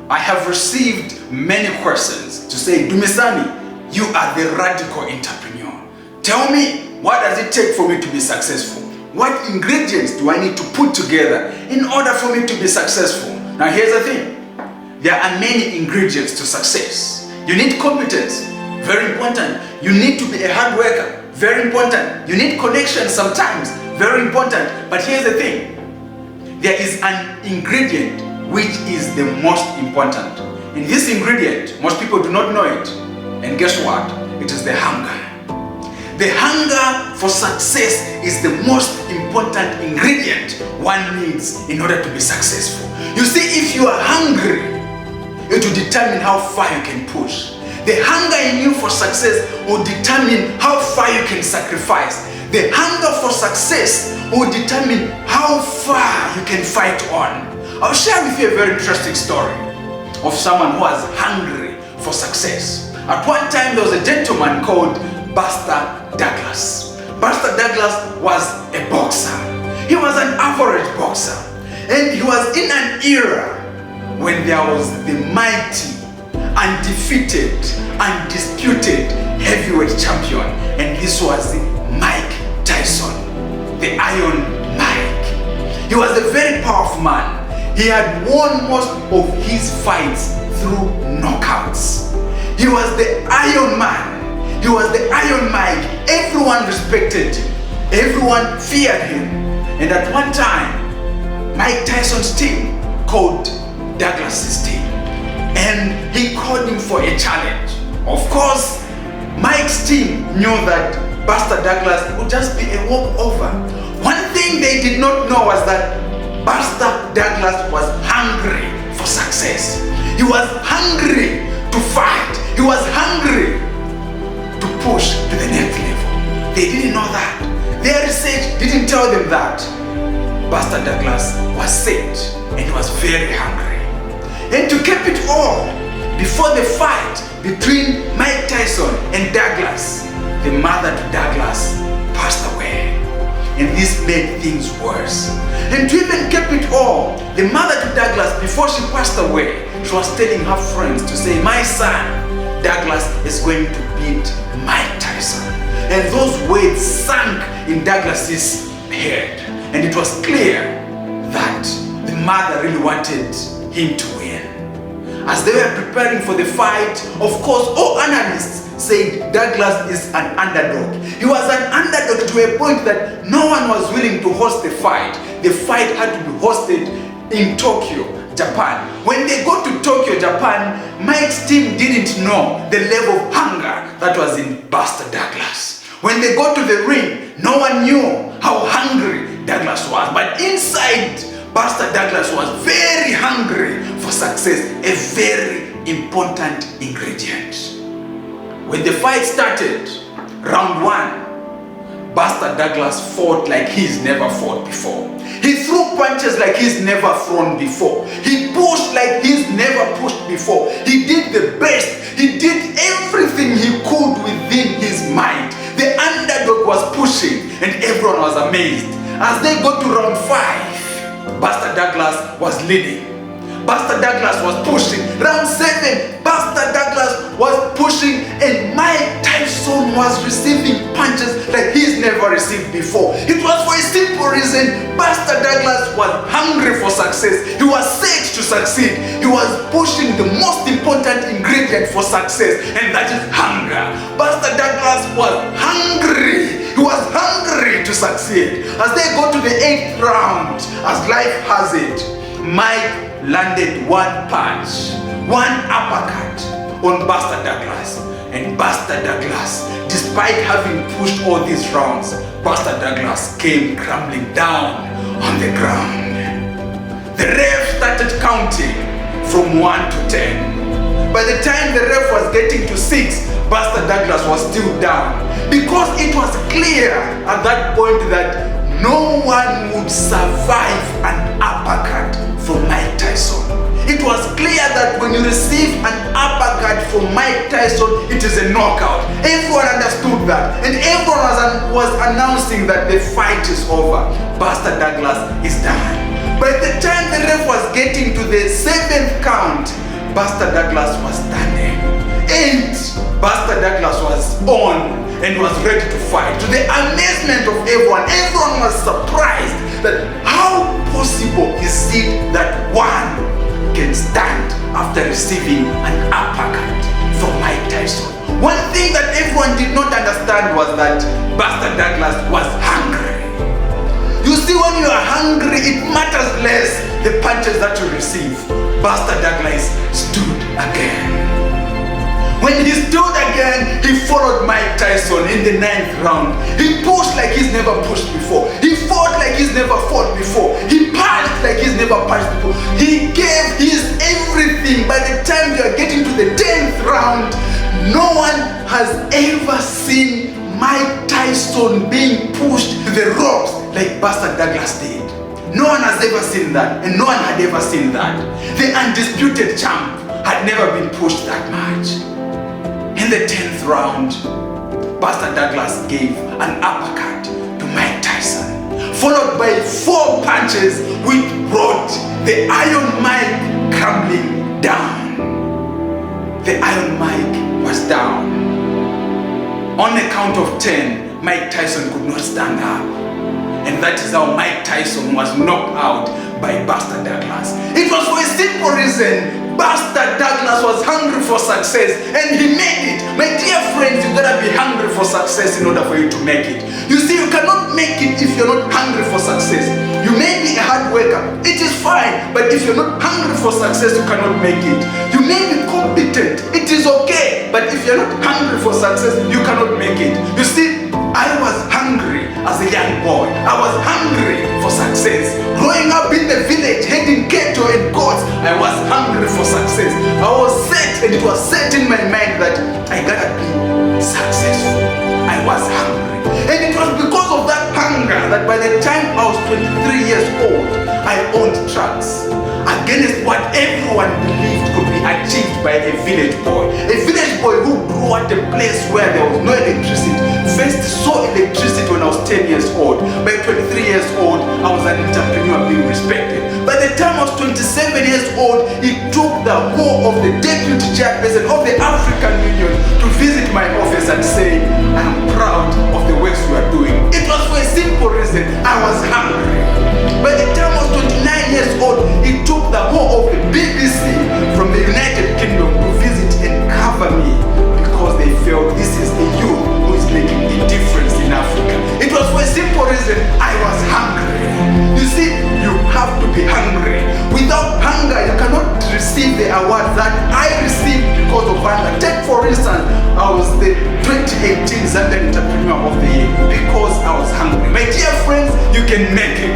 I have received many questions to say, Dumisani, you are the radical entrepreneur. Tell me, what does it take for me to be successful? What ingredients do I need to put together in order for me to be successful? Now here's the thing. There are many ingredients to success. You need competence, very important. You need to be a hard worker, very important. You need connections sometimes, very important. But here's the thing. There is an ingredient which is the most important. And this ingredient, most people do not know it. And guess what? It is the hunger. The hunger for success is the most important ingredient one needs in order to be successful. You see, if you are hungry, it will determine how far you can push. The hunger in you for success will determine how far you can sacrifice. The hunger for success will determine how far you can fight on. I'll share with you a very interesting story of someone who was hungry for success. At one time, there was a gentleman called Buster Douglas. Buster Douglas was a boxer. He was an average boxer. And he was in an era when there was the mighty, undefeated, undisputed heavyweight champion. And this was Mike Tyson, the Iron Mike. He was a very powerful man. He had won most of his fights through knockouts. He was the Iron Man. He was the Iron Mike. Everyone respected him. Everyone feared him. And at one time, Mike Tyson's team called Douglas's team. And he called him for a challenge. Of course, Mike's team knew that Buster Douglas would just be a walkover. One thing they did not know was that Buster Douglas was hungry for success. He was hungry to fight. He was hungry to push to the next level. They didn't know that. Their research didn't tell them that. Buster Douglas was sick and he was very hungry. And to keep it all, before the fight between Mike Tyson and Douglas, the mother to Douglas passed away. And this made things worse. And to even keep it all, the mother to Douglas, before she passed away, she was telling her friends to say, my son, Douglas is going to beat Mike Tyson. And those words sank in Douglas's head. And it was clear that the mother really wanted him to win. As they were preparing for the fight, of course, all analysts said Douglas is an underdog. He was an underdog to a point that no one was willing to host the fight. The fight had to be hosted in Tokyo, Japan. When they got to Tokyo, Japan, Mike's team didn't know the level of hunger that was in Buster Douglas. When they got to the ring, no one knew how hungry Douglas was. But inside, Buster Douglas was very hungry for success, a very important ingredient. When the fight started, round one, Buster Douglas fought like he's never fought before. He threw punches like he's never thrown before. He pushed like he's never pushed before. He did the best. He did everything he could within his mind. The underdog was pushing and everyone was amazed. As they got to round 5, Buster Douglas was leading. Buster Douglas was pushing. Round 7, Buster Douglas was pushing and Mike Tyson was receiving punches like he's never received before. It was for a simple reason. Buster Douglas was hungry for success. He was set to succeed. He was pushing the most important ingredient for success, and that is hunger. Buster Douglas was hungry. He was hungry to succeed. As they go to the 8th round, as life has it, Mike landed one punch, one uppercut on Buster Douglas. And Buster Douglas, despite having pushed all these rounds, Buster Douglas came crumbling down on the ground. The ref started counting from 1 to 10. By the time the ref was getting to 6, Buster Douglas was still down. Because it was clear at that point that no one would survive an uppercut from Mike Tyson. It was clear that when you receive an uppercut from Mike Tyson, it is a knockout. Everyone understood that. And everyone was announcing that the fight is over. Buster Douglas is done. By the time the ref was getting to the 7th count, Buster Douglas was standing. 8, Buster Douglas was on and was ready to fight. To the amazement of everyone was surprised that how possible is it that one can stand after receiving an uppercut from Mike Tyson. One thing that everyone did not understand was that Buster Douglas was hungry. You see, when you are hungry, it matters less the punches that you receive. Buster Douglas stood again. When he stood again, he followed Mike Tyson in the 9th round. He pushed like he's never pushed before. He fought like he's never fought before. He punched like he's never punched before. He gave his everything. By the time you are getting to the 10th round, no one has ever seen Mike Tyson being pushed to the ropes like Buster Douglas did. No one has ever seen that, and no one had ever seen that. The undisputed champ had never been pushed that much. In the 10th round, Buster Douglas gave an uppercut to Mike Tyson, followed by 4 punches which brought the Iron Mike crumbling down. The Iron Mike was down. On the count of 10, Mike Tyson could not stand up. And that is how Mike Tyson was knocked out by Buster Douglas. It was for a simple reason. Buster Douglas was hungry for success, and he made it. My dear friends, you gotta be hungry for success in order for you to make it. You see, you cannot make it if you're not hungry for success. You may be a hard worker, it is fine, but if you're not hungry for success, you cannot make it. You may be competent, it is okay, but if you're not hungry for success, you cannot make it. You see, I was hungry as a young boy. I was hungry for success. Growing up in the village, heading ghetto and goats, I was hungry for success. I was set, and it was set in my mind that I gotta be successful. I was hungry. And it was because of that hunger that by the time I was 23 years old, I owned trucks. Against what everyone believed could be achieved by a village boy. A village boy who grew at a place where there was no electricity. First saw electricity when I was 10 years old. By 23 years old, I was an entrepreneur being respected. By the time I was 27 years old, he took the whole of the deputy chairperson of the African Union to visit my office and say, I am proud of the works you are doing. It was for a simple reason. I was hungry. By the time I was 29 years old, he took the whole of the BBC from the United Kingdom to visit and cover me because they felt this is the youth who is making a difference in Africa. It was for a simple reason. I was hungry. You see, you have to be hungry. Without hunger, you cannot receive the awards that I received because of hunger. Take for instance, I was the 2018 Zambian Entrepreneur of the Year because I was hungry. My dear friends, you can make it.